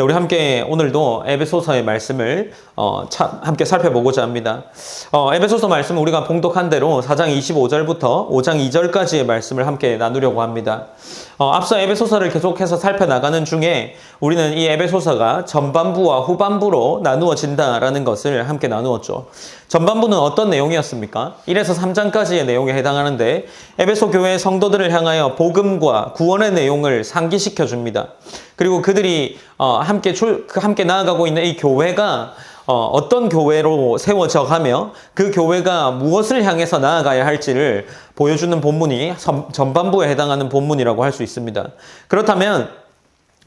네, 우리 함께 오늘도 에베소서의 말씀을 함께 살펴보고자 합니다. 에베소서 말씀은 우리가 봉독한 대로 4장 25절부터 5장 2절까지의 말씀을 함께 나누려고 합니다. 앞서 에베소서를 계속해서 살펴나가는 중에 우리는 이 에베소서가 전반부와 후반부로 나누어진다라는 것을 함께 나누었죠. 전반부는 어떤 내용이었습니까? 1에서 3장까지의 내용에 해당하는데 에베소 교회 성도들을 향하여 복음과 구원의 내용을 상기시켜 줍니다. 그리고 그들이 함께 나아가고 있는 이 교회가 어떤 교회로 세워져 가며 그 교회가 무엇을 향해서 나아가야 할지를 보여주는 본문이 전반부에 해당하는 본문이라고 할 수 있습니다. 그렇다면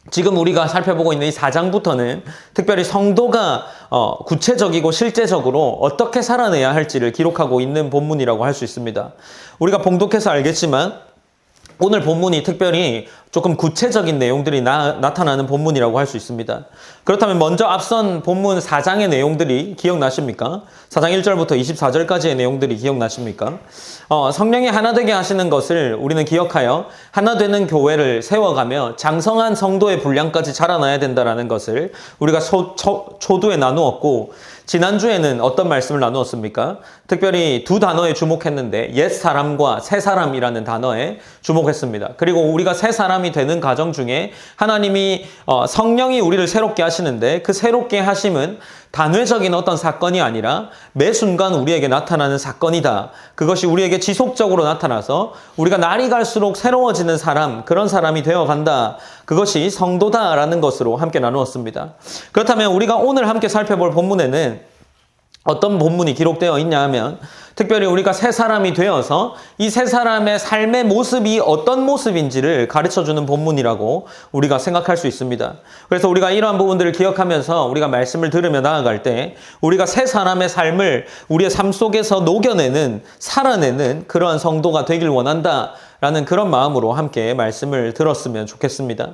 지금 우리가 살펴보고 있는 이 4장부터는 특별히 성도가 구체적이고 실제적으로 어떻게 살아내야 할지를 기록하고 있는 본문이라고 할 수 있습니다. 우리가 봉독해서 알겠지만 오늘 본문이 특별히 조금 구체적인 내용들이 나타나는 본문이라고 할 수 있습니다. 그렇다면 먼저 앞선 본문 4장의 내용들이 기억나십니까? 4장 1절부터 24절까지의 내용들이 기억나십니까? 성령이 하나 되게 하시는 것을 우리는 기억하여 하나 되는 교회를 세워가며 장성한 성도의 분량까지 자라나야 된다는 것을 우리가 초두에 나누었고, 지난주에는 어떤 말씀을 나누었습니까? 특별히 두 단어에 주목했는데 옛 사람과 새 사람이라는 단어에 주목했습니다. 그리고 우리가 새 사람이 되는 과정 중에 하나님이 성령이 우리를 새롭게 하시는데 그 새롭게 하심은 단회적인 어떤 사건이 아니라 매 순간 우리에게 나타나는 사건이다. 그것이 우리에게 지속적으로 나타나서 우리가 날이 갈수록 새로워지는 사람, 그런 사람이 되어간다. 그것이 성도다라는 것으로 함께 나누었습니다. 그렇다면 우리가 오늘 함께 살펴볼 본문에는 어떤 본문이 기록되어 있냐 하면 특별히 우리가 새 사람이 되어서 이 새 사람의 삶의 모습이 어떤 모습인지를 가르쳐주는 본문이라고 우리가 생각할 수 있습니다. 그래서 우리가 이러한 부분들을 기억하면서 우리가 말씀을 들으며 나아갈 때 우리가 새 사람의 삶을 우리의 삶 속에서 녹여내는, 살아내는 그러한 성도가 되길 원한다 라는 그런 마음으로 함께 말씀을 들었으면 좋겠습니다.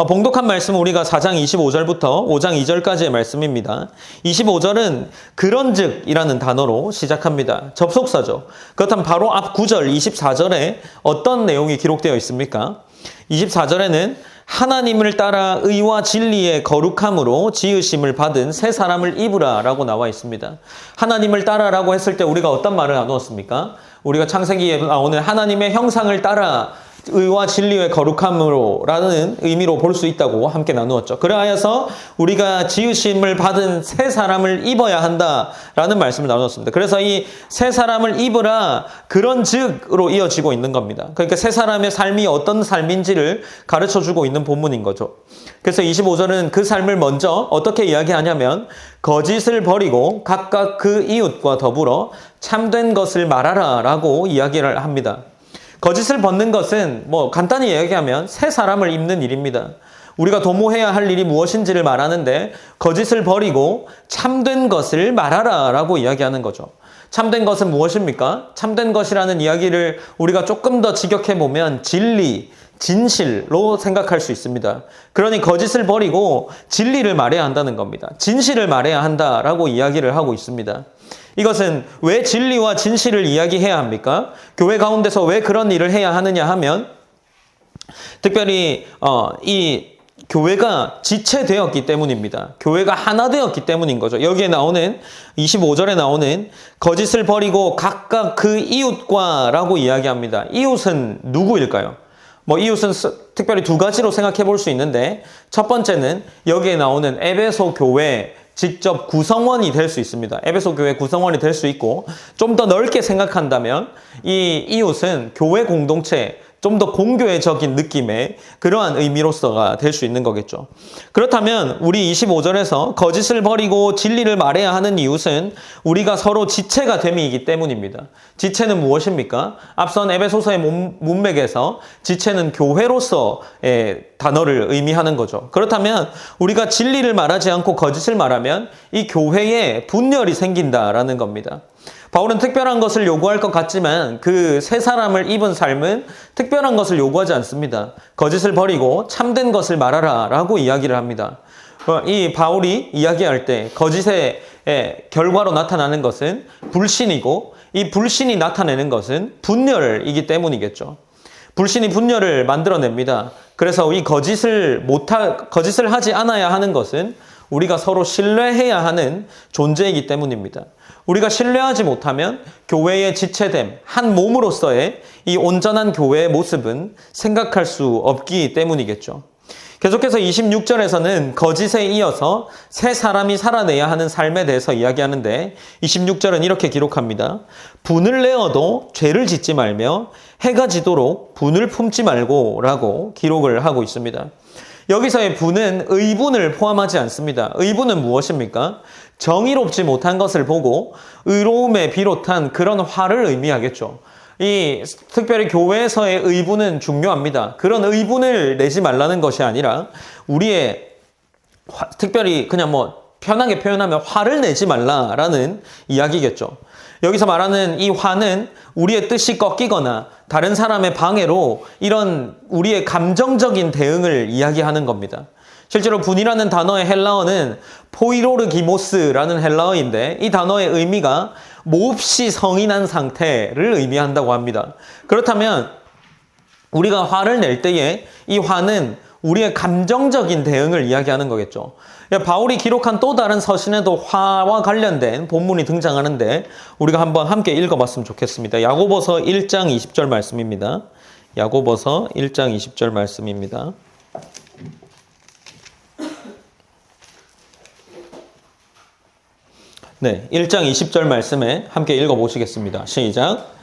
봉독한 말씀은 우리가 4장 25절부터 5장 2절까지의 말씀입니다. 25절은 그런즉이라는 단어로 시작합니다. 접속사죠. 그렇다면 바로 앞 9절 24절에 어떤 내용이 기록되어 있습니까? 24절에는 하나님을 따라 의와 진리의 거룩함으로 지으심을 받은 새 사람을 입으라 라고 나와 있습니다. 하나님을 따라라고 했을 때 우리가 어떤 말을 나누었습니까? 우리가 창세기에 나오는 하나님의 형상을 따라 의와 진리의 거룩함으로 라는 의미로 볼 수 있다고 함께 나누었죠. 그러하여서 우리가 지으심을 받은 새 사람을 입어야 한다라는 말씀을 나누었습니다. 그래서 이 새 사람을 입으라 그런즉으로 이어지고 있는 겁니다. 그러니까 새 사람의 삶이 어떤 삶인지를 가르쳐주고 있는 본문인 거죠. 그래서 25절은 그 삶을 먼저 어떻게 이야기하냐면 거짓을 버리고 각각 그 이웃과 더불어 참된 것을 말하라 라고 이야기를 합니다. 거짓을 벗는 것은 간단히 이야기하면 새 사람을 입는 일입니다. 우리가 도모해야 할 일이 무엇인지를 말하는데 거짓을 버리고 참된 것을 말하라 라고 이야기하는 거죠. 참된 것은 무엇입니까? 참된 것이라는 이야기를 우리가 조금 더 직역해보면 진리, 진실로 생각할 수 있습니다. 그러니 거짓을 버리고 진리를 말해야 한다는 겁니다. 진실을 말해야 한다라고 이야기를 하고 있습니다. 이것은 왜 진리와 진실을 이야기해야 합니까? 교회 가운데서 왜 그런 일을 해야 하느냐 하면 특별히 이 교회가 지체되었기 때문입니다. 교회가 하나 되었기 때문인 거죠. 여기에 나오는 25절에 나오는 거짓을 버리고 각각 그 이웃과 라고 이야기합니다. 이웃은 누구일까요? 이웃은 특별히 두 가지로 생각해 볼 수 있는데 첫 번째는 여기에 나오는 에베소 교회 직접 구성원이 될 수 있습니다. 에베소 교회 구성원이 될 수 있고 좀 더 넓게 생각한다면 이 이웃은 교회 공동체, 좀 더 공교회적인 느낌의 그러한 의미로서가 될 수 있는 거겠죠. 그렇다면 우리 25절에서 거짓을 버리고 진리를 말해야 하는 이웃은 우리가 서로 지체가 됨이기 때문입니다. 지체는 무엇입니까? 앞선 에베소서의 문맥에서 지체는 교회로서의 단어를 의미하는 거죠. 그렇다면 우리가 진리를 말하지 않고 거짓을 말하면 이 교회에 분열이 생긴다라는 겁니다. 바울은 특별한 것을 요구할 것 같지만 그 새 사람을 입은 삶은 특별한 것을 요구하지 않습니다. 거짓을 버리고 참된 것을 말하라 라고 이야기를 합니다. 이 바울이 이야기할 때 거짓의 결과로 나타나는 것은 불신이고 이 불신이 나타내는 것은 분열이기 때문이겠죠. 불신이 분열을 만들어냅니다. 그래서 이 거짓을 하지 않아야 하는 것은 우리가 서로 신뢰해야 하는 존재이기 때문입니다. 우리가 신뢰하지 못하면 교회의 지체됨, 한 몸으로서의 이 온전한 교회의 모습은 생각할 수 없기 때문이겠죠. 계속해서 26절에서는 거짓에 이어서 새 사람이 살아내야 하는 삶에 대해서 이야기하는데 26절은 이렇게 기록합니다. 분을 내어도 죄를 짓지 말며 해가 지도록 분을 품지 말고 라고 기록을 하고 있습니다. 여기서의 분은 의분을 포함하지 않습니다. 의분은 무엇입니까? 정의롭지 못한 것을 보고 의로움에 비롯한 그런 화를 의미하겠죠. 특별히 교회에서의 의분은 중요합니다. 그런 의분을 내지 말라는 것이 아니라 우리의 특별히 그냥 편하게 표현하면 화를 내지 말라라는 이야기겠죠. 여기서 말하는 이 화는 우리의 뜻이 꺾이거나 다른 사람의 방해로 이런 우리의 감정적인 대응을 이야기하는 겁니다. 실제로 분이라는 단어의 헬라어는 포이로르기모스라는 헬라어인데 이 단어의 의미가 몹시 성이 난 상태를 의미한다고 합니다. 그렇다면 우리가 화를 낼 때에 이 화는 우리의 감정적인 대응을 이야기하는 거겠죠. 바울이 기록한 또 다른 서신에도 화와 관련된 본문이 등장하는데 우리가 한번 함께 읽어봤으면 좋겠습니다. 야고보서 1장 20절 말씀입니다. 야고보서 1장 20절 말씀입니다. 네, 1장 20절 말씀에 함께 읽어보시겠습니다. 시작.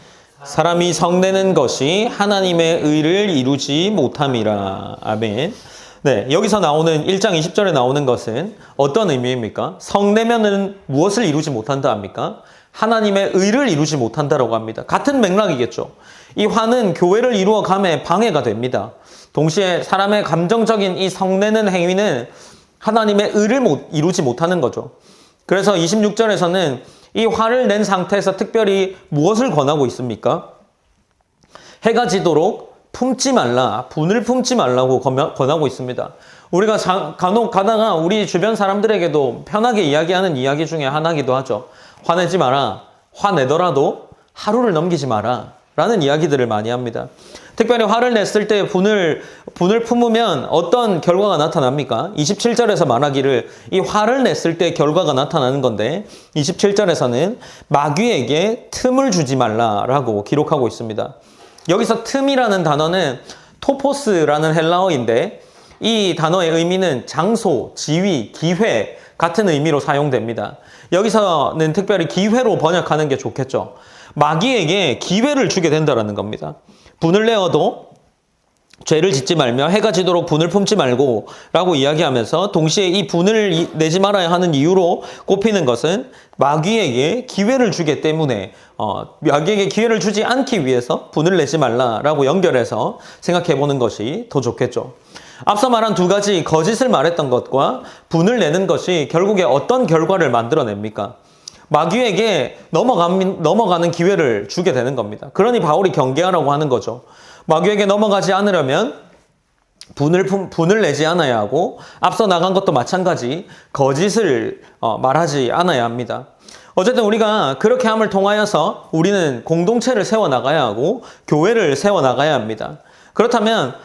사람이 성내는 것이 하나님의 의를 이루지 못함이라. 아멘. 네, 여기서 나오는 1장 20절에 나오는 것은 어떤 의미입니까? 성내면은 무엇을 이루지 못한다 합니까? 하나님의 의를 이루지 못한다라고 합니다. 같은 맥락이겠죠. 이 화는 교회를 이루어감에 방해가 됩니다. 동시에 사람의 감정적인 이 성내는 행위는 하나님의 의를 이루지 못하는 거죠. 그래서 26절에서는 이 화를 낸 상태에서 특별히 무엇을 권하고 있습니까? 해가 지도록 품지 말라, 분을 품지 말라고 권하고 있습니다. 우리가 간혹 가다가 우리 주변 사람들에게도 편하게 이야기하는 이야기 중에 하나이기도 하죠. 화내지 마라, 화내더라도 하루를 넘기지 마라 라는 이야기들을 많이 합니다. 특별히 화를 냈을 때 분을 품으면 어떤 결과가 나타납니까? 27절에서 말하기를 이 화를 냈을 때 결과가 나타나는 건데 27절에서는 마귀에게 틈을 주지 말라라고 기록하고 있습니다. 여기서 틈이라는 단어는 토포스라는 헬라어인데 이 단어의 의미는 장소, 지위, 기회 같은 의미로 사용됩니다. 여기서는 특별히 기회로 번역하는 게 좋겠죠. 마귀에게 기회를 주게 된다는 겁니다. 분을 내어도 죄를 짓지 말며 해가 지도록 분을 품지 말고 라고 이야기하면서 동시에 이 분을 내지 말아야 하는 이유로 꼽히는 것은 마귀에게 기회를 주기 때문에 마귀에게 기회를 주지 않기 위해서 분을 내지 말라라고 연결해서 생각해 보는 것이 더 좋겠죠. 앞서 말한 두 가지 거짓을 말했던 것과 분을 내는 것이 결국에 어떤 결과를 만들어냅니까? 마귀에게 넘어가는 기회를 주게 되는 겁니다. 그러니 바울이 경계하라고 하는 거죠. 마귀에게 넘어가지 않으려면 분을 내지 않아야 하고 앞서 나간 것도 마찬가지 거짓을 말하지 않아야 합니다. 어쨌든 우리가 그렇게 함을 통하여서 우리는 공동체를 세워나가야 하고 교회를 세워나가야 합니다. 그렇다면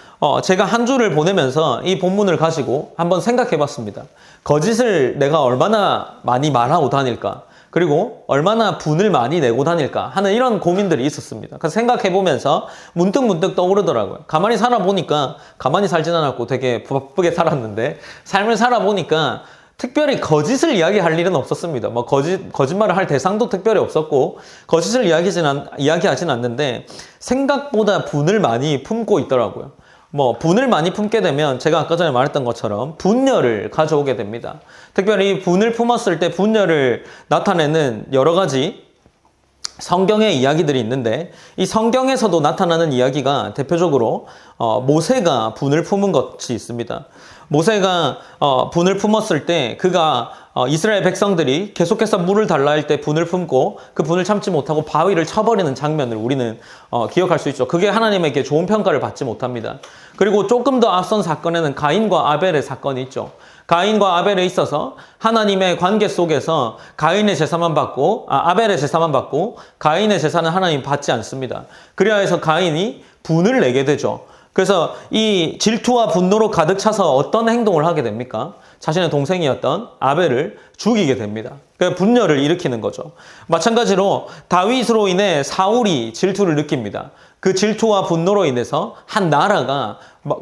제가 한 주를 보내면서 이 본문을 가지고 한번 생각해 봤습니다. 거짓을 내가 얼마나 많이 말하고 다닐까? 그리고 얼마나 분을 많이 내고 다닐까 하는 이런 고민들이 있었습니다. 그래서 생각해보면서 문득 떠오르더라고요. 가만히 살아보니까 가만히 살진 않았고 되게 바쁘게 살았는데 삶을 살아보니까 특별히 거짓을 이야기할 일은 없었습니다. 거짓말을 할 대상도 특별히 없었고 거짓을 이야기하진 않는데 생각보다 분을 많이 품고 있더라고요. 분을 많이 품게 되면 제가 아까 전에 말했던 것처럼 분열을 가져오게 됩니다. 특별히 분을 품었을 때 분열을 나타내는 여러 가지 성경의 이야기들이 있는데 이 성경에서도 나타나는 이야기가 대표적으로 모세가 분을 품은 것이 있습니다. 모세가 분을 품었을 때 그가 이스라엘 백성들이 계속해서 물을 달라 할 때 분을 품고 그 분을 참지 못하고 바위를 쳐버리는 장면을 우리는 기억할 수 있죠. 그게 하나님에게 좋은 평가를 받지 못합니다. 그리고 조금 더 앞선 사건에는 가인과 아벨의 사건이 있죠. 가인과 아벨에 있어서 하나님의 관계 속에서 가인의 제사만 받고 아벨의 제사만 받고 가인의 제사는 하나님 받지 않습니다. 그리하여서 가인이 분을 내게 되죠. 그래서 이 질투와 분노로 가득 차서 어떤 행동을 하게 됩니까? 자신의 동생이었던 아벨을 죽이게 됩니다. 그러니까 분열을 일으키는 거죠. 마찬가지로 다윗으로 인해 사울이 질투를 느낍니다. 그 질투와 분노로 인해서 한 나라가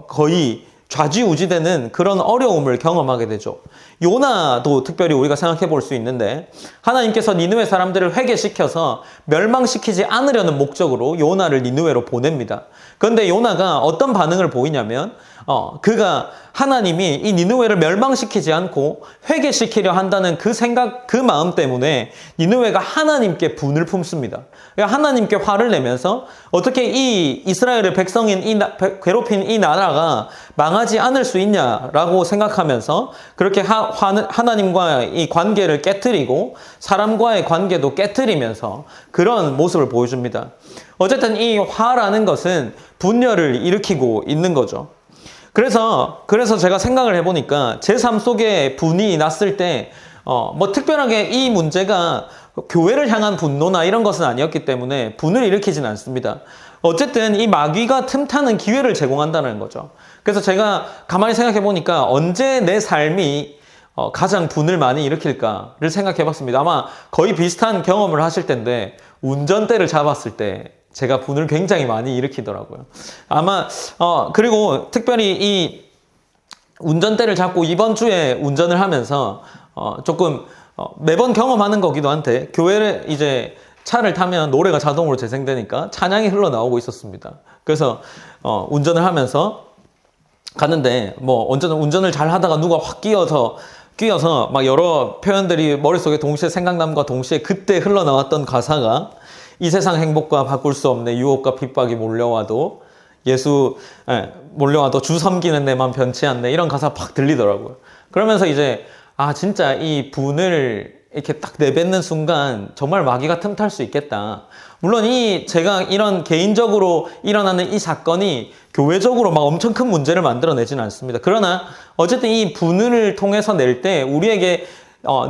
거의 좌지우지되는 그런 어려움을 경험하게 되죠. 요나도 특별히 우리가 생각해 볼 수 있는데, 하나님께서 니느웨 사람들을 회개시켜서 멸망시키지 않으려는 목적으로 요나를 니느웨로 보냅니다. 그런데 요나가 어떤 반응을 보이냐면 그가 하나님이 이 니느웨를 멸망시키지 않고 회개시키려 한다는 그 생각, 그 마음 때문에 니느웨가 하나님께 분을 품습니다. 그러니까 하나님께 화를 내면서 어떻게 이 이스라엘의 백성인 괴롭힌 이 나라가 망하지 않을 수 있냐라고 생각하면서 그렇게 하나님과의 이 관계를 깨트리고 사람과의 관계도 깨트리면서 그런 모습을 보여줍니다. 어쨌든 이 화라는 것은 분열을 일으키고 있는 거죠. 그래서 제가 생각을 해보니까 제 삶 속에 분이 났을 때, 특별하게 이 문제가 교회를 향한 분노나 이런 것은 아니었기 때문에 분을 일으키진 않습니다. 어쨌든 이 마귀가 틈타는 기회를 제공한다는 거죠. 그래서 제가 가만히 생각해 보니까 언제 내 삶이 가장 분을 많이 일으킬까를 생각해 봤습니다. 아마 거의 비슷한 경험을 하실 텐데, 운전대를 잡았을 때 제가 분을 굉장히 많이 일으키더라고요. 아마 그리고 특별히 이 운전대를 잡고 이번 주에 운전을 하면서 조금 매번 경험하는 거기도 한데, 교회를 이제 차를 타면 노래가 자동으로 재생되니까 찬양이 흘러나오고 있었습니다. 그래서 운전을 하면서 가는데 운전을 잘 하다가 누가 확 끼어서 막 여러 표현들이 머릿속에 동시에 생각남과 동시에 그때 흘러나왔던 가사가, 이 세상 행복과 바꿀 수 없네 유혹과 핍박이 몰려와도 주 섬기는 내 맘 변치 않네, 이런 가사 팍 들리더라고요. 그러면서 이제 진짜 이 분을 이렇게 딱 내뱉는 순간 정말 마귀가 틈탈 수 있겠다. 물론 제가 이런 개인적으로 일어나는 이 사건이 교회적으로 막 엄청 큰 문제를 만들어내지는 않습니다. 그러나 어쨌든 이 분을 통해서 낼 때 우리에게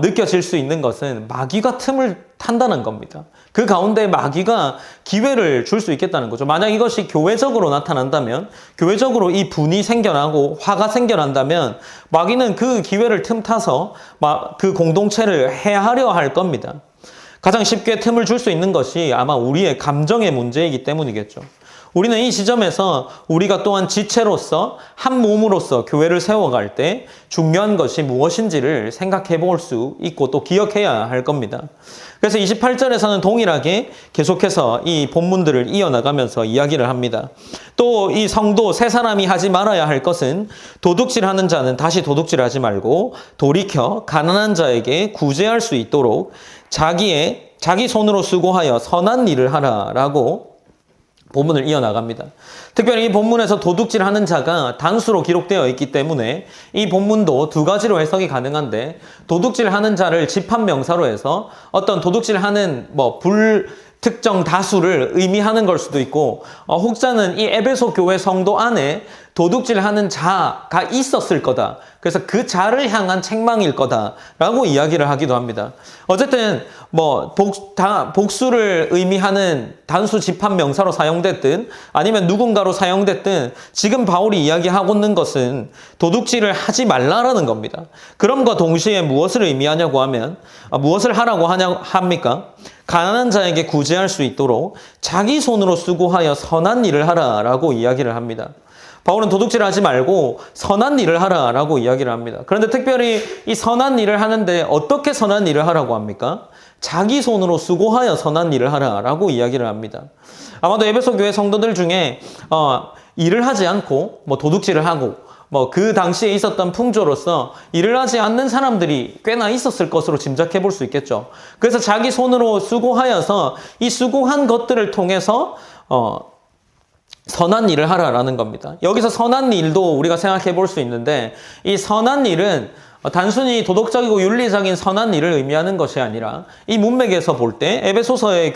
느껴질 수 있는 것은 마귀가 틈을 탄다는 겁니다. 그 가운데 마귀가 기회를 줄 수 있겠다는 거죠. 만약 이것이 교회적으로 나타난다면, 교회적으로 이 분이 생겨나고 화가 생겨난다면 마귀는 그 기회를 틈타서 그 공동체를 해하려 할 겁니다. 가장 쉽게 틈을 줄 수 있는 것이 아마 우리의 감정의 문제이기 때문이겠죠. 우리는 이 지점에서 우리가 또한 지체로서 한 몸으로서 교회를 세워갈 때 중요한 것이 무엇인지를 생각해 볼 수 있고 또 기억해야 할 겁니다. 그래서 28절에서는 동일하게 계속해서 이 본문들을 이어나가면서 이야기를 합니다. 또 이 성도 세 사람이 하지 말아야 할 것은, 도둑질하는 자는 다시 도둑질하지 말고 돌이켜 가난한 자에게 구제할 수 있도록 자기 손으로 수고하여 선한 일을 하라라고 본문을 이어나갑니다. 특별히 이 본문에서 도둑질하는 자가 단수로 기록되어 있기 때문에 이 본문도 두 가지로 해석이 가능한데, 도둑질하는 자를 집합명사로 해서 어떤 도둑질하는 불특정 다수를 의미하는 걸 수도 있고, 혹자는 이 에베소 교회 성도 안에 도둑질하는 자가 있었을 거다. 그래서 그 자를 향한 책망일 거다라고 이야기를 하기도 합니다. 어쨌든 복수를 의미하는 단수 집합 명사로 사용됐든 아니면 누군가로 사용됐든, 지금 바울이 이야기하고 있는 것은 도둑질을 하지 말라라는 겁니다. 그럼과 동시에 무엇을 의미하냐고 하면, 무엇을 하라고 합니까? 가난한 자에게 구제할 수 있도록 자기 손으로 수고하여 선한 일을 하라라고 이야기를 합니다. 바울은 도둑질하지 말고 선한 일을 하라라고 이야기를 합니다. 그런데 특별히 이 선한 일을 하는데 어떻게 선한 일을 하라고 합니까? 자기 손으로 수고하여 선한 일을 하라라고 이야기를 합니다. 아마도 에베소 교회 성도들 중에 일을 하지 않고 도둑질을 하고 그 당시에 있었던 풍조로서 일을 하지 않는 사람들이 꽤나 있었을 것으로 짐작해 볼 수 있겠죠. 그래서 자기 손으로 수고하여서 이 수고한 것들을 통해서 선한 일을 하라라는 겁니다. 여기서 선한 일도 우리가 생각해 볼 수 있는데, 이 선한 일은 단순히 도덕적이고 윤리적인 선한 일을 의미하는 것이 아니라, 이 문맥에서 볼 때, 에베소서의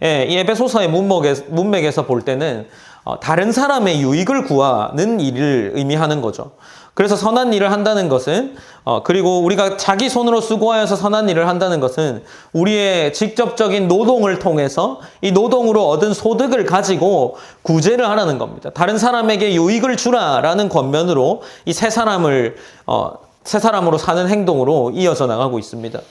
이 에베소서의 문맥에서 볼 때는 다른 사람의 유익을 구하는 일을 의미하는 거죠. 그래서 선한 일을 한다는 것은 그리고 우리가 자기 손으로 수고하여서 선한 일을 한다는 것은 우리의 직접적인 노동을 통해서 이 노동으로 얻은 소득을 가지고 구제를 하라는 겁니다. 다른 사람에게 유익을 주라라는 권면으로 이 새 사람으로 사는 행동으로 이어져 나가고 있습니다.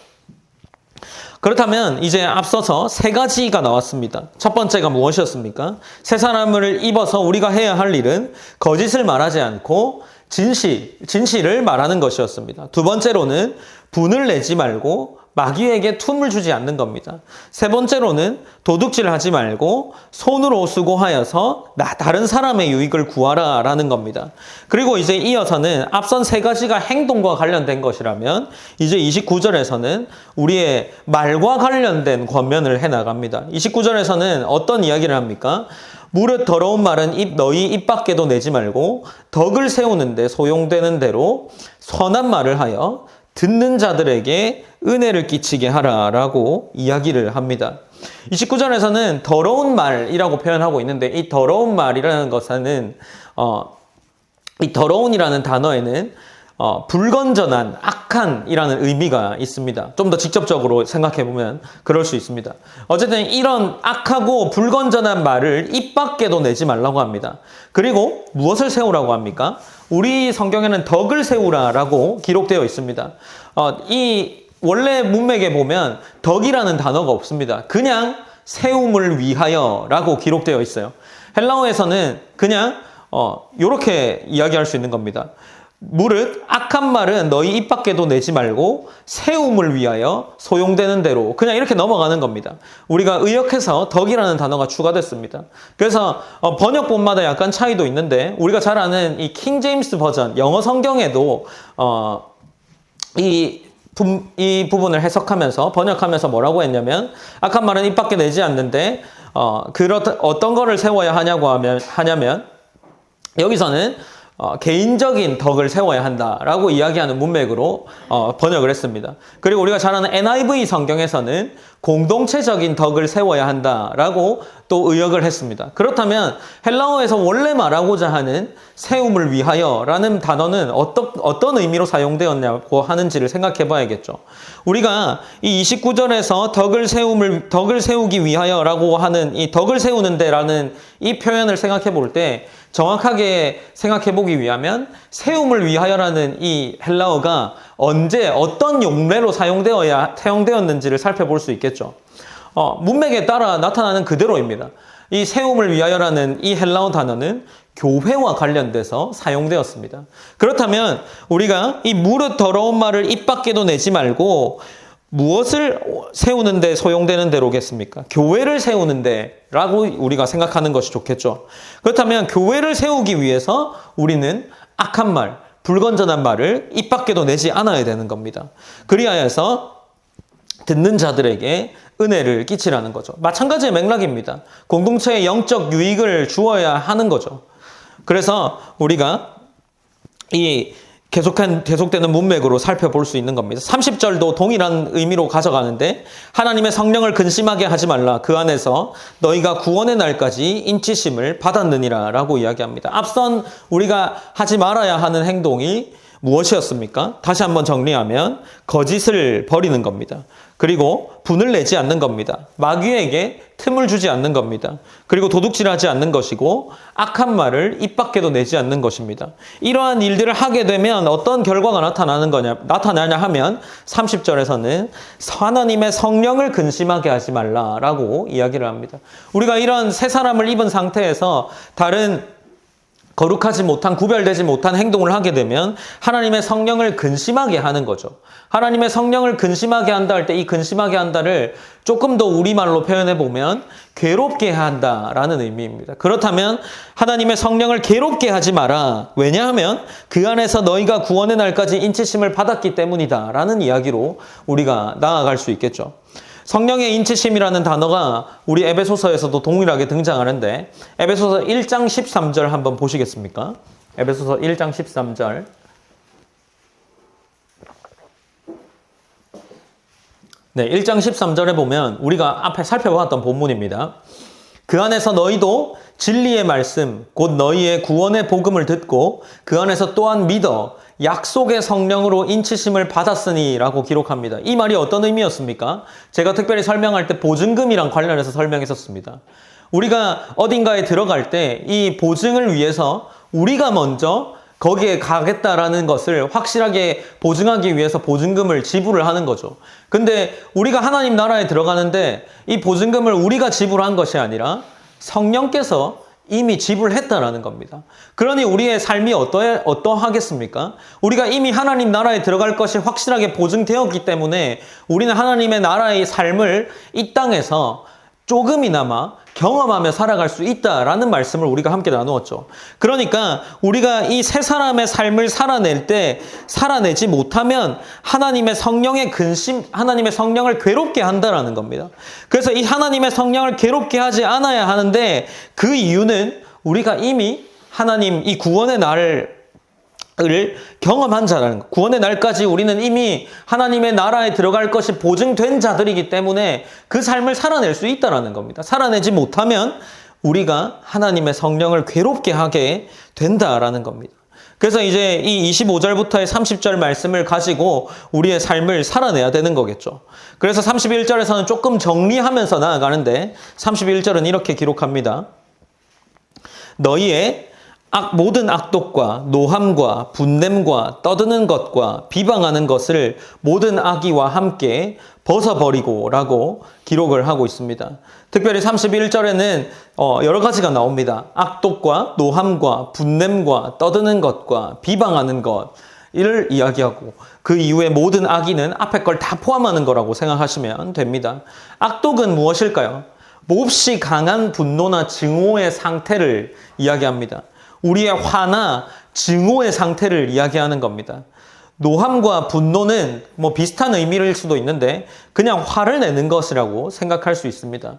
그렇다면 이제 앞서서 세 가지가 나왔습니다. 첫 번째가 무엇이었습니까? 새 사람을 입어서 우리가 해야 할 일은 거짓을 말하지 않고 진실을 말하는 것이었습니다. 두 번째로는 분을 내지 말고 마귀에게 틈을 주지 않는 겁니다. 세 번째로는 도둑질을 하지 말고 손으로 수고하여서 다른 사람의 유익을 구하라라는 겁니다. 그리고 이제 이어서는 앞선 세 가지가 행동과 관련된 것이라면 이제 29절에서는 우리의 말과 관련된 권면을 해나갑니다. 29절에서는 어떤 이야기를 합니까? 무릇 더러운 말은 너희 입 밖에도 내지 말고 덕을 세우는데 소용되는 대로 선한 말을 하여 듣는 자들에게 은혜를 끼치게 하라라고 이야기를 합니다. 29절에서는 더러운 말이라고 표현하고 있는데 이 더러운 말이라는 것은 이 더러운이라는 단어에는 불건전한, 악한이라는 의미가 있습니다. 좀 더 직접적으로 생각해보면 그럴 수 있습니다. 어쨌든 이런 악하고 불건전한 말을 입 밖에도 내지 말라고 합니다. 그리고 무엇을 세우라고 합니까? 우리 성경에는 덕을 세우라라고 기록되어 있습니다. 이 원래 문맥에 보면 덕이라는 단어가 없습니다. 그냥 세움을 위하여라고 기록되어 있어요. 헬라어에서는 그냥 이렇게 이야기할 수 있는 겁니다. 무릇 악한 말은 너희 입 밖에도 내지 말고 세움을 위하여 소용되는 대로 그냥 이렇게 넘어가는 겁니다. 우리가 의역해서 덕이라는 단어가 추가됐습니다. 그래서 번역본마다 약간 차이도 있는데 우리가 잘 아는 이 킹 제임스 버전 영어 성경에도 이 부분을 해석하면서 번역하면서 뭐라고 했냐면 악한 말은 입 밖에 내지 않는데 어떤 거를 세워야 하냐면 여기서는 개인적인 덕을 세워야 한다라고 이야기하는 문맥으로 번역을 했습니다. 그리고 우리가 잘 아는 NIV 성경에서는 공동체적인 덕을 세워야 한다라고 또 의역을 했습니다. 그렇다면 헬라어에서 원래 말하고자 하는 세움을 위하여라는 단어는 어떤 의미로 사용되었냐고 하는지를 생각해 봐야겠죠. 우리가 이 29절에서 덕을 세우기 위하여라고 하는 이 덕을 세우는 데라는 이 표현을 생각해 볼 때 정확하게 생각해 보기 위하면 세움을 위하여라는 이 헬라어가 언제 어떤 용례로 사용되었는지를 살펴볼 수 있겠죠. 문맥에 따라 나타나는 그대로입니다. 이 세움을 위하여라는 이 헬라어 단어는 교회와 관련돼서 사용되었습니다. 그렇다면 우리가 이 무릇 더러운 말을 입 밖에도 내지 말고 무엇을 세우는데 소용되는 대로겠습니까? 교회를 세우는데 라고 우리가 생각하는 것이 좋겠죠. 그렇다면 교회를 세우기 위해서 우리는 악한 말, 불건전한 말을 입 밖에도 내지 않아야 되는 겁니다. 그리하여서 듣는 자들에게 은혜를 끼치라는 거죠. 마찬가지의 맥락입니다. 공동체에 영적 유익을 주어야 하는 거죠. 그래서 우리가 이 계속되는 문맥으로 살펴볼 수 있는 겁니다. 30절도 동일한 의미로 가져가는데 하나님의 성령을 근심하게 하지 말라. 그 안에서 너희가 구원의 날까지 인치심을 받았느니라 라고 이야기합니다. 앞선 우리가 하지 말아야 하는 행동이 무엇이었습니까? 다시 한번 정리하면 거짓을 버리는 겁니다. 그리고 분을 내지 않는 겁니다. 마귀에게 틈을 주지 않는 겁니다. 그리고 도둑질하지 않는 것이고 악한 말을 입 밖에도 내지 않는 것입니다. 이러한 일들을 하게 되면 어떤 결과가 나타나냐 하면 30절에서는 하나님의 성령을 근심하게 하지 말라라고 이야기를 합니다. 우리가 이런 새 사람을 입은 상태에서 다른 거룩하지 못한, 구별되지 못한 행동을 하게 되면 하나님의 성령을 근심하게 하는 거죠. 하나님의 성령을 근심하게 한다 할 때 이 근심하게 한다를 조금 더 우리말로 표현해 보면 괴롭게 한다라는 의미입니다. 그렇다면 하나님의 성령을 괴롭게 하지 마라. 왜냐하면 그 안에서 너희가 구원의 날까지 인치심을 받았기 때문이다 라는 이야기로 우리가 나아갈 수 있겠죠. 성령의 인치심이라는 단어가 우리 에베소서에서도 동일하게 등장하는데 에베소서 1장 13절 한번 보시겠습니까? 에베소서 1장 13절. 네, 1장 13절에 보면 우리가 앞에 살펴봤던 본문입니다. 그 안에서 너희도 진리의 말씀, 곧 너희의 구원의 복음을 듣고 그 안에서 또한 믿어 약속의 성령으로 인치심을 받았으니 라고 기록합니다. 이 말이 어떤 의미였습니까? 제가 특별히 설명할 때 보증금이랑 관련해서 설명했었습니다. 우리가 어딘가에 들어갈 때 이 보증을 위해서 우리가 먼저 거기에 가겠다라는 것을 확실하게 보증하기 위해서 보증금을 지불을 하는 거죠. 근데 우리가 하나님 나라에 들어가는데 이 보증금을 우리가 지불한 것이 아니라 성령께서 이미 지불했다라는 겁니다. 그러니 우리의 삶이 어떠하겠습니까? 우리가 이미 하나님 나라에 들어갈 것이 확실하게 보증되었기 때문에 우리는 하나님의 나라의 삶을 이 땅에서 조금이나마 경험하며 살아갈 수 있다라는 말씀을 우리가 함께 나누었죠. 그러니까 우리가 이 세 사람의 삶을 살아낼 때 살아내지 못하면 하나님의 성령의 근심, 하나님의 성령을 괴롭게 한다라는 겁니다. 그래서 이 하나님의 성령을 괴롭게 하지 않아야 하는데 그 이유는 우리가 이미 하나님 이 구원의 날을 경험한 자라는 것. 구원의 날까지 우리는 이미 하나님의 나라에 들어갈 것이 보증된 자들이기 때문에 그 삶을 살아낼 수 있다는 겁니다. 살아내지 못하면 우리가 하나님의 성령을 괴롭게 하게 된다라는 겁니다. 그래서 이제 이 25절부터의 30절 말씀을 가지고 우리의 삶을 살아내야 되는 거겠죠. 그래서 31절에서는 조금 정리하면서 나아가는데 31절은 이렇게 기록합니다. 너희의 모든 악독과 노함과 분냄과 떠드는 것과 비방하는 것을 모든 악의와 함께 벗어버리고 라고 기록을 하고 있습니다. 특별히 31절에는 여러 가지가 나옵니다. 악독과 노함과 분냄과 떠드는 것과 비방하는 것을 이야기하고 그 이후에 모든 악의는 앞에 걸 다 포함하는 거라고 생각하시면 됩니다. 악독은 무엇일까요? 몹시 강한 분노나 증오의 상태를 이야기합니다. 우리의 화나 증오의 상태를 이야기하는 겁니다. 노함과 분노는 뭐 비슷한 의미일 수도 있는데 그냥 화를 내는 것이라고 생각할 수 있습니다.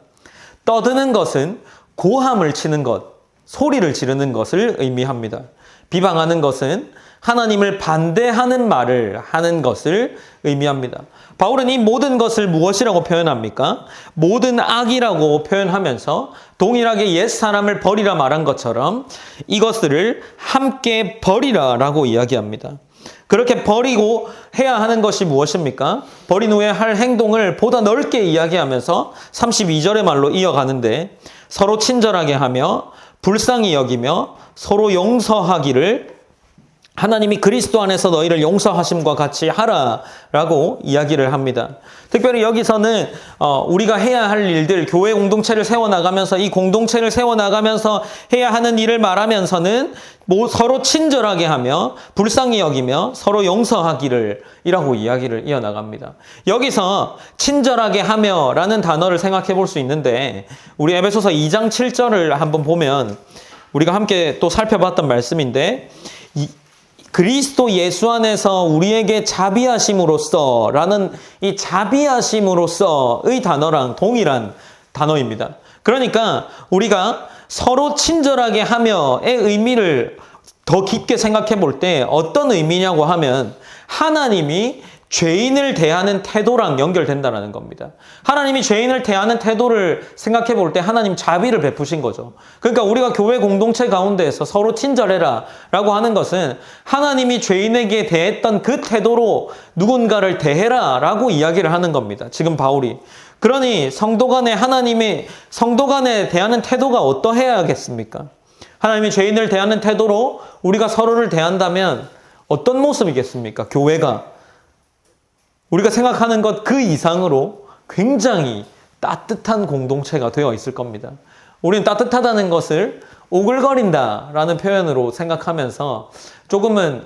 떠드는 것은 고함을 치는 것, 소리를 지르는 것을 의미합니다. 비방하는 것은 하나님을 반대하는 말을 하는 것을 의미합니다. 바울은 이 모든 것을 무엇이라고 표현합니까? 모든 악이라고 표현하면서 동일하게 옛사람을 버리라 말한 것처럼 이것들을 함께 버리라 라고 이야기합니다. 그렇게 버리고 해야 하는 것이 무엇입니까? 버린 후에 할 행동을 보다 넓게 이야기하면서 32절의 말로 이어가는데 서로 친절하게 하며 불쌍히 여기며 서로 용서하기를 하나님이 그리스도 안에서 너희를 용서하심과 같이 하라라고 이야기를 합니다. 특별히 여기서는 우리가 해야 할 일들, 교회 공동체를 세워나가면서 이 공동체를 세워나가면서 해야 하는 일을 말하면서는 서로 친절하게 하며 불쌍히 여기며 서로 용서하기를 이라고 이야기를 이어나갑니다. 여기서 친절하게 하며 라는 단어를 생각해 볼 수 있는데 우리 에베소서 2장 7절을 한번 보면 우리가 함께 또 살펴봤던 말씀인데 그리스도 예수 안에서 우리에게 자비하심으로써 라는 이 자비하심으로써의 단어랑 동일한 단어입니다. 그러니까 우리가 서로 친절하게 하며의 의미를 더 깊게 생각해 볼 때 어떤 의미냐고 하면 하나님이 죄인을 대하는 태도랑 연결된다는 겁니다. 하나님이 죄인을 대하는 태도를 생각해 볼 때 하나님 자비를 베푸신 거죠. 그러니까 우리가 교회 공동체 가운데에서 서로 친절해라 라고 하는 것은 하나님이 죄인에게 대했던 그 태도로 누군가를 대해라 라고 이야기를 하는 겁니다. 지금 바울이. 그러니 성도 간에 대하는 태도가 어떠해야겠습니까? 하나님이 죄인을 대하는 태도로 우리가 서로를 대한다면 어떤 모습이겠습니까? 교회가. 우리가 생각하는 것 그 이상으로 굉장히 따뜻한 공동체가 되어 있을 겁니다. 우리는 따뜻하다는 것을 오글거린다라는 표현으로 생각하면서 조금은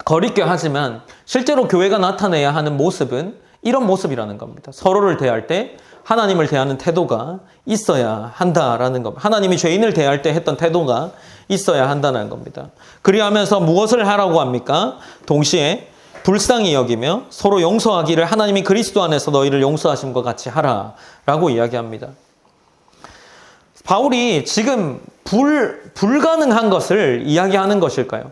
거리껴 하지만 실제로 교회가 나타내야 하는 모습은 이런 모습이라는 겁니다. 서로를 대할 때 하나님을 대하는 태도가 있어야 한다라는 겁니다. 하나님이 죄인을 대할 때 했던 태도가 있어야 한다는 겁니다. 그리하면서 무엇을 하라고 합니까? 동시에 불쌍히 여기며 서로 용서하기를 하나님이 그리스도 안에서 너희를 용서하심과 같이 하라라고 이야기합니다. 바울이 지금 불가능한 것을 이야기하는 것일까요?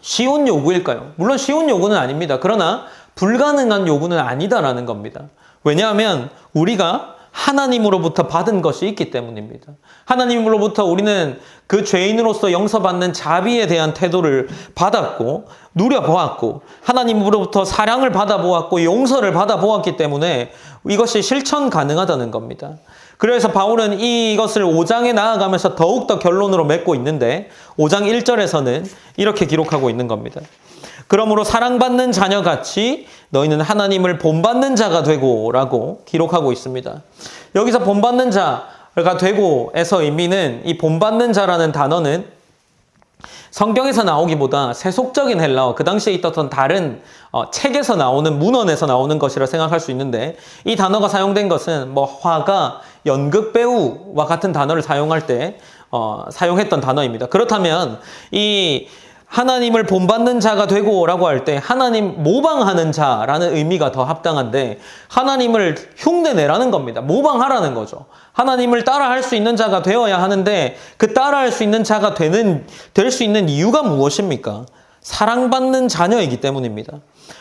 쉬운 요구일까요? 물론 쉬운 요구는 아닙니다. 그러나 불가능한 요구는 아니다라는 겁니다. 왜냐하면 우리가 하나님으로부터 받은 것이 있기 때문입니다. 하나님으로부터 우리는 그 죄인으로서 용서받는 자비에 대한 태도를 받았고 누려보았고 하나님으로부터 사랑을 받아보았고 용서를 받아보았기 때문에 이것이 실천 가능하다는 겁니다. 그래서 바울은 이것을 5장에 나아가면서 더욱더 결론으로 맺고 있는데 5장 1절에서는 이렇게 기록하고 있는 겁니다. 그러므로 사랑받는 자녀같이 너희는 하나님을 본받는 자가 되고 라고 기록하고 있습니다. 여기서 본받는 자가 되고에서 의미는 이 본받는 자라는 단어는 성경에서 나오기보다 세속적인 헬라어, 그 당시에 있었던 다른 책에서 나오는 문헌에서 나오는 것이라 생각할 수 있는데 이 단어가 사용된 것은 화가, 연극 배우와 같은 단어를 사용할 때 사용했던 단어입니다. 그렇다면 이 하나님을 본받는 자가 되고라고 할 때 하나님 모방하는 자라는 의미가 더 합당한데 하나님을 흉내내라는 겁니다. 모방하라는 거죠. 하나님을 따라할 수 있는 자가 되어야 하는데 그 따라할 수 있는 자가 될 수 있는 이유가 무엇입니까? 사랑받는 자녀이기 때문입니다.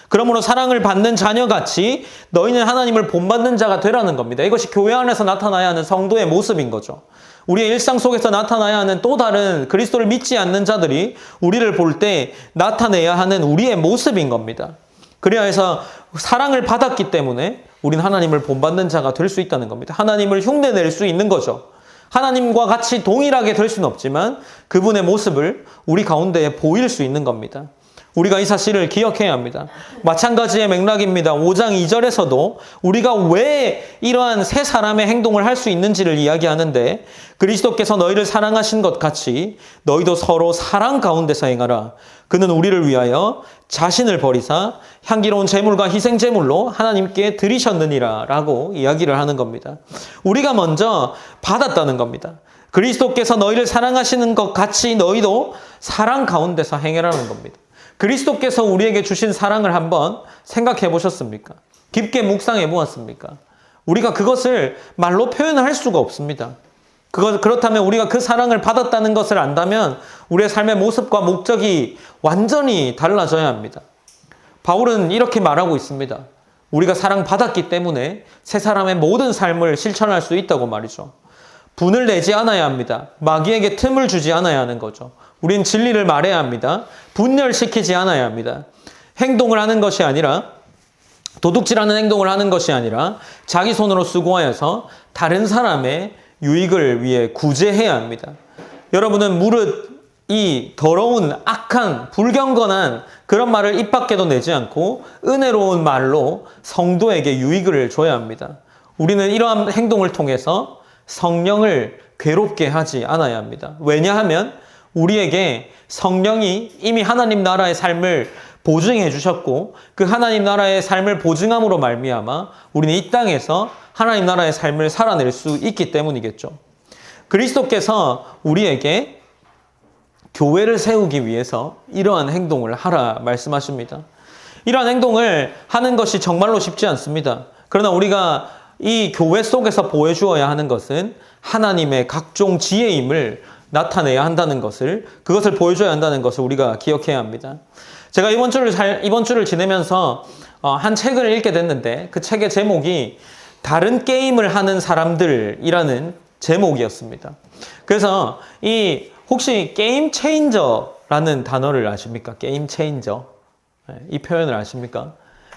그러므로 사랑을 받는 자녀같이 너희는 하나님을 본받는 자가 되라는 겁니다. 이것이 교회 안에서 나타나야 하는 성도의 모습인 거죠. 우리의 일상 속에서 나타나야 하는 또 다른 그리스도를 믿지 않는 자들이 우리를 볼 때 나타내야 하는 우리의 모습인 겁니다. 그래야 해서 사랑을 받았기 때문에 우린 하나님을 본받는 자가 될 수 있다는 겁니다. 하나님을 흉내낼 수 있는 거죠. 하나님과 같이 동일하게 될 수는 없지만 그분의 모습을 우리 가운데에 보일 수 있는 겁니다. 우리가 이 사실을 기억해야 합니다. 마찬가지의 맥락입니다. 5장 2절에서도 우리가 왜 이러한 세 사람의 행동을 할 수 있는지를 이야기하는데 그리스도께서 너희를 사랑하신 것 같이 너희도 서로 사랑 가운데서 행하라. 그는 우리를 위하여 자신을 버리사 향기로운 제물과 희생 제물로 하나님께 드리셨느니라 라고 이야기를 하는 겁니다. 우리가 먼저 받았다는 겁니다. 그리스도께서 너희를 사랑하시는 것 같이 너희도 사랑 가운데서 행하라는 겁니다. 그리스도께서 우리에게 주신 사랑을 한번 생각해 보셨습니까? 깊게 묵상해 보았습니까? 우리가 그것을 말로 표현할 수가 없습니다. 그렇다면 우리가 그 사랑을 받았다는 것을 안다면 우리의 삶의 모습과 목적이 완전히 달라져야 합니다. 바울은 이렇게 말하고 있습니다. 우리가 사랑받았기 때문에 세 사람의 모든 삶을 실천할 수 있다고 말이죠. 분을 내지 않아야 합니다. 마귀에게 틈을 주지 않아야 하는 거죠. 우린 진리를 말해야 합니다. 분열시키지 않아야 합니다. 행동을 하는 것이 아니라 도둑질하는 행동을 하는 것이 아니라 자기 손으로 수고하여서 다른 사람의 유익을 위해 구제해야 합니다. 여러분은 무릇 이 더러운 악한 불경건한 그런 말을 입 밖에도 내지 않고 은혜로운 말로 성도에게 유익을 줘야 합니다. 우리는 이러한 행동을 통해서 성령을 괴롭게 하지 않아야 합니다. 왜냐하면 우리에게 성령이 이미 하나님 나라의 삶을 보증해 주셨고 그 하나님 나라의 삶을 보증함으로 말미암아 우리는 이 땅에서 하나님 나라의 삶을 살아낼 수 있기 때문이겠죠. 그리스도께서 우리에게 교회를 세우기 위해서 이러한 행동을 하라 말씀하십니다. 이러한 행동을 하는 것이 정말로 쉽지 않습니다. 그러나 우리가 이 교회 속에서 보여주어야 하는 것은 하나님의 각종 지혜임을 나타내야 한다는 것을, 그것을 보여줘야 한다는 것을 우리가 기억해야 합니다. 제가 이번 주를 지내면서 한 책을 읽게 됐는데 그 책의 제목이 다른 게임을 하는 사람들이라는 제목이었습니다. 그래서 혹시 게임 체인저라는 단어를 아십니까? 게임 체인저. 이 표현을 아십니까?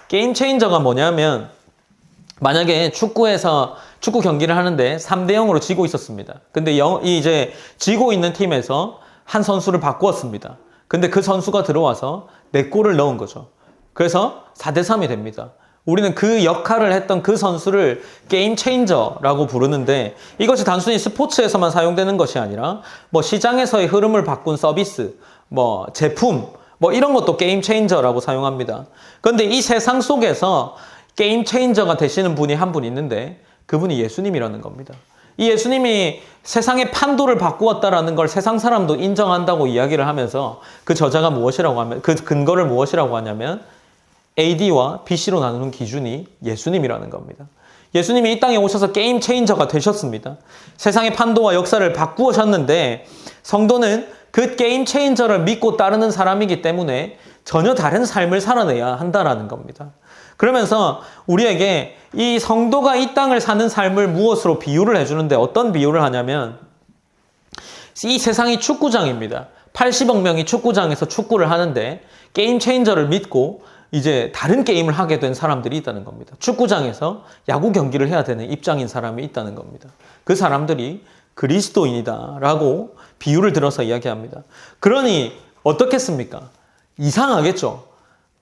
게임 체인저가 뭐냐면 만약에 축구 경기를 하는데 3대 0으로 지고 있었습니다. 근데 이제 지고 있는 팀에서 한 선수를 바꾸었습니다. 근데 그 선수가 들어와서 4골을 넣은 거죠. 그래서 4대 3이 됩니다. 우리는 그 역할을 했던 그 선수를 게임 체인저라고 부르는데 이것이 단순히 스포츠에서만 사용되는 것이 아니라 시장에서의 흐름을 바꾼 서비스, 제품, 이런 것도 게임 체인저라고 사용합니다. 그런데 이 세상 속에서 게임 체인저가 되시는 분이 한 분 있는데 그분이 예수님이라는 겁니다. 이 예수님이 세상의 판도를 바꾸었다라는 걸 세상 사람도 인정한다고 이야기를 하면서 그 저자가 무엇이라고 하면, 그 근거를 무엇이라고 하냐면 AD와 BC로 나누는 기준이 예수님이라는 겁니다. 예수님이 이 땅에 오셔서 게임 체인저가 되셨습니다. 세상의 판도와 역사를 바꾸셨는데 성도는 그 게임 체인저를 믿고 따르는 사람이기 때문에 전혀 다른 삶을 살아내야 한다라는 겁니다. 그러면서 우리에게 이 성도가 이 땅을 사는 삶을 무엇으로 비유를 해주는데 어떤 비유를 하냐면 이 세상이 축구장입니다. 80억 명이 축구장에서 축구를 하는데 게임 체인저를 믿고 이제 다른 게임을 하게 된 사람들이 있다는 겁니다. 축구장에서 야구 경기를 해야 되는 입장인 사람이 있다는 겁니다. 그 사람들이 그리스도인이다라고 비유를 들어서 이야기합니다. 그러니 어떻겠습니까? 이상하겠죠.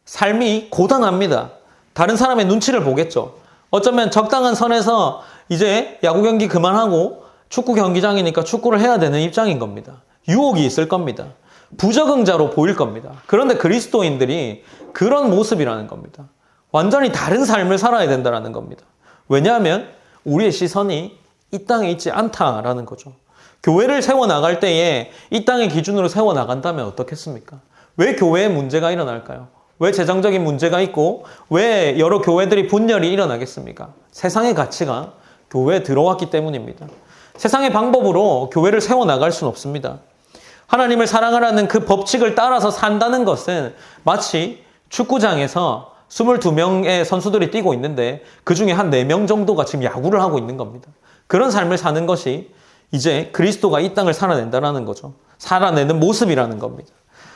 삶이 고단합니다. 다른 사람의 눈치를 보겠죠. 어쩌면 적당한 선에서 이제 야구 경기 그만하고 축구 경기장이니까 축구를 해야 되는 입장인 겁니다. 유혹이 있을 겁니다. 부적응자로 보일 겁니다. 그런데 그리스도인들이 그런 모습이라는 겁니다. 완전히 다른 삶을 살아야 된다는 겁니다. 왜냐하면 우리의 시선이 이 땅에 있지 않다라는 거죠. 교회를 세워나갈 때에 이 땅의 기준으로 세워나간다면 어떻겠습니까? 왜 교회에 문제가 일어날까요? 왜 재정적인 문제가 있고 왜 여러 교회들이 분열이 일어나겠습니까? 세상의 가치가 교회에 들어왔기 때문입니다. 세상의 방법으로 교회를 세워나갈 수는 없습니다. 하나님을 사랑하라는 그 법칙을 따라서 산다는 것은 마치 축구장에서 22명의 선수들이 뛰고 있는데 그 중에 한 4명 정도가 지금 야구를 하고 있는 겁니다. 그런 삶을 사는 것이 이제 그리스도가 이 땅을 살아낸다는 거죠. 살아내는 모습이라는 겁니다.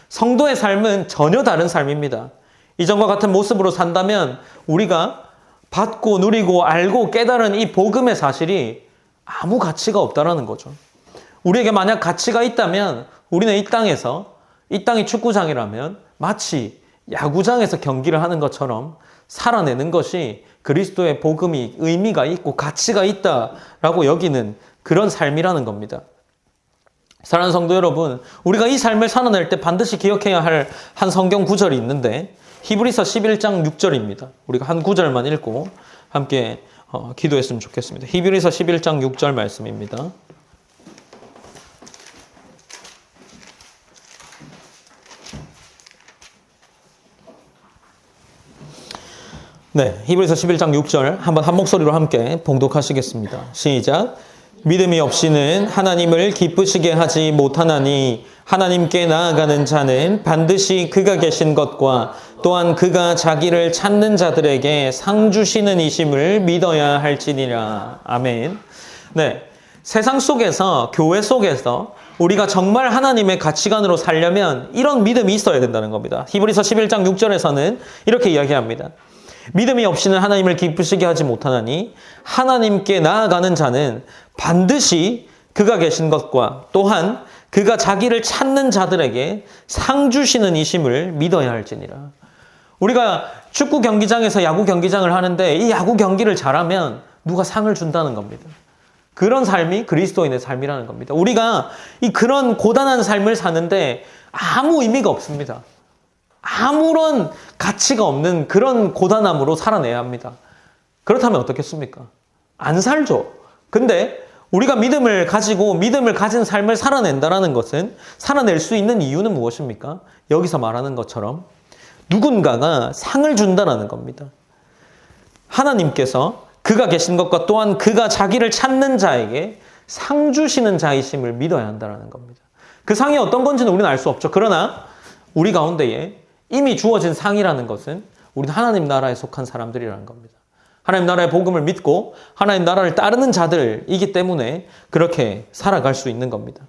성도의 삶은 전혀 다른 삶입니다. 이전과 같은 모습으로 산다면 우리가 받고 누리고 알고 깨달은 이 복음의 사실이 아무 가치가 없다라는 거죠. 우리에게 만약 가치가 있다면 우리는 이 땅에서 이 땅이 축구장이라면 마치 야구장에서 경기를 하는 것처럼 살아내는 것이 그리스도의 복음이 의미가 있고 가치가 있다라고 여기는 그런 삶이라는 겁니다. 사랑하는 성도 여러분, 우리가 이 삶을 살아낼 때 반드시 기억해야 할 한 성경 구절이 있는데 히브리서 11장 6절입니다. 우리가 한 구절만 읽고 함께 기도했으면 좋겠습니다. 히브리서 11장 6절 말씀입니다. 네, 히브리서 11장 6절 한번 한 목소리로 함께 봉독하시겠습니다. 시작. 믿음이 없이는 하나님을 기쁘시게 하지 못하나니 하나님께 나아가는 자는 반드시 그가 계신 것과 또한 그가 자기를 찾는 자들에게 상 주시는 이심을 믿어야 할지니라. 아멘. 네, 세상 속에서 교회 속에서 우리가 정말 하나님의 가치관으로 살려면 이런 믿음이 있어야 된다는 겁니다. 히브리서 11장 6절에서는 이렇게 이야기합니다. 믿음이 없이는 하나님을 기쁘시게 하지 못하나니 하나님께 나아가는 자는 반드시 그가 계신 것과 또한 그가 자기를 찾는 자들에게 상 주시는 이심을 믿어야 할지니라. 우리가 축구 경기장에서 야구 경기장을 하는데 이 야구 경기를 잘하면 누가 상을 준다는 겁니다. 그런 삶이 그리스도인의 삶이라는 겁니다. 우리가 그런 고단한 삶을 사는데 아무 의미가 없습니다. 아무런 가치가 없는 그런 고단함으로 살아내야 합니다. 그렇다면 어떻겠습니까? 안 살죠. 근데 우리가 믿음을 가지고 믿음을 가진 삶을 살아낸다는 것은 살아낼 수 있는 이유는 무엇입니까? 여기서 말하는 것처럼 누군가가 상을 준다는 겁니다. 하나님께서 그가 계신 것과 또한 그가 자기를 찾는 자에게 상 주시는 자이심을 믿어야 한다는 겁니다. 그 상이 어떤 건지는 우리는 알 수 없죠. 그러나 우리 가운데에 이미 주어진 상이라는 것은 우리는 하나님 나라에 속한 사람들이라는 겁니다. 하나님 나라의 복음을 믿고 하나님 나라를 따르는 자들이기 때문에 그렇게 살아갈 수 있는 겁니다.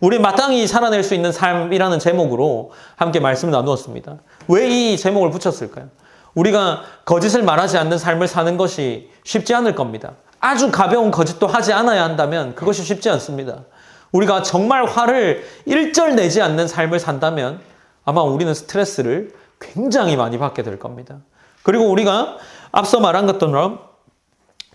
우리 마땅히 살아낼 수 있는 삶이라는 제목으로 함께 말씀을 나누었습니다. 왜 이 제목을 붙였을까요? 우리가 거짓을 말하지 않는 삶을 사는 것이 쉽지 않을 겁니다. 아주 가벼운 거짓도 하지 않아야 한다면 그것이 쉽지 않습니다. 우리가 정말 화를 일절 내지 않는 삶을 산다면 아마 우리는 스트레스를 굉장히 많이 받게 될 겁니다. 그리고 우리가 앞서 말한 것처럼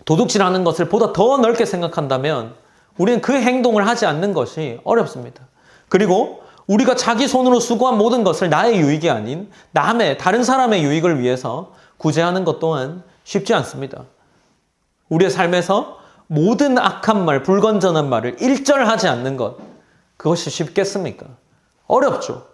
도둑질하는 것을 보다 더 넓게 생각한다면 우리는 그 행동을 하지 않는 것이 어렵습니다. 그리고 우리가 자기 손으로 수고한 모든 것을 나의 유익이 아닌 다른 사람의 유익을 위해서 구제하는 것 또한 쉽지 않습니다. 우리의 삶에서 모든 악한 말, 불건전한 말을 일절하지 않는 것, 그것이 쉽겠습니까? 어렵죠.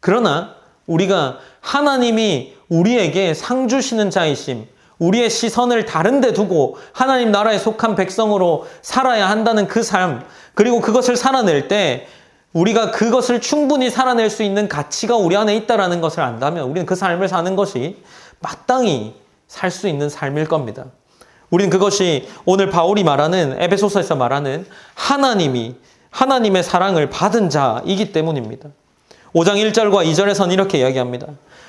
그러나 우리가 하나님이 우리에게 상 주시는 자이심, 우리의 시선을 다른 데 두고 하나님 나라에 속한 백성으로 살아야 한다는 그 삶, 그리고 그것을 살아낼 때 우리가 그것을 충분히 살아낼 수 있는 가치가 우리 안에 있다는 것을 안다면 우리는 그 삶을 사는 것이 마땅히 살 수 있는 삶일 겁니다. 우리는 그것이 오늘 바울이 말하는 에베소서에서 말하는 하나님의 사랑을 받은 자이기 때문입니다. 5장 1절과 2절에서는 이렇게 이야기합니다.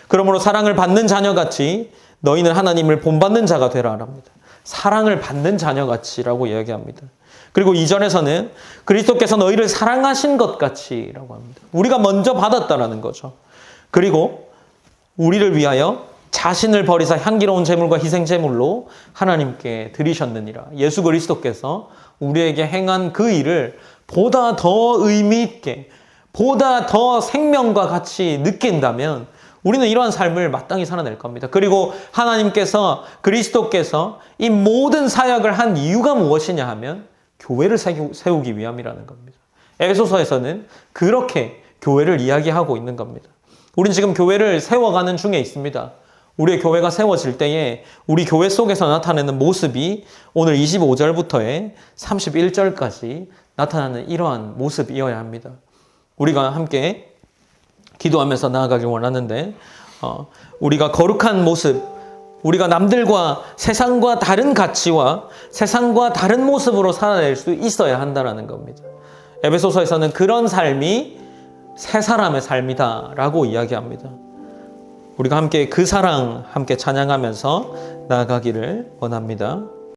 그러므로 사랑을 받는 자녀같이 너희는 하나님을 본받는 자가 되라 합니다. 사랑을 받는 자녀같이라고 이야기합니다. 그리고 2절에서는 그리스도께서 너희를 사랑하신 것 같이라고 합니다. 우리가 먼저 받았다라는 거죠. 그리고 우리를 위하여 자신을 버리사 향기로운 제물과 희생 제물로 하나님께 드리셨느니라. 예수 그리스도께서 우리에게 행한 그 일을 보다 더 의미 있게, 보다 더 생명과 같이 느낀다면 우리는 이러한 삶을 마땅히 살아낼 겁니다. 그리고 하나님께서, 그리스도께서 이 모든 사역을 한 이유가 무엇이냐 하면 교회를 세우기 위함이라는 겁니다. 에베소서에서는 그렇게 교회를 이야기하고 있는 겁니다. 우리는 지금 교회를 세워가는 중에 있습니다. 우리의 교회가 세워질 때에 우리 교회 속에서 나타내는 모습이 오늘 25절부터의 31절까지 나타나는 이러한 모습이어야 합니다. 우리가 함께 기도하면서 나아가길 원하는데 우리가 거룩한 모습, 우리가 남들과 세상과 다른 가치와 세상과 다른 모습으로 살아낼 수 있어야 한다는 겁니다. 에베소서에서는 그런 삶이 새 사람의 삶이다라고 이야기합니다. 우리가 함께 그 사랑 함께 찬양하면서 나아가기를 원합니다.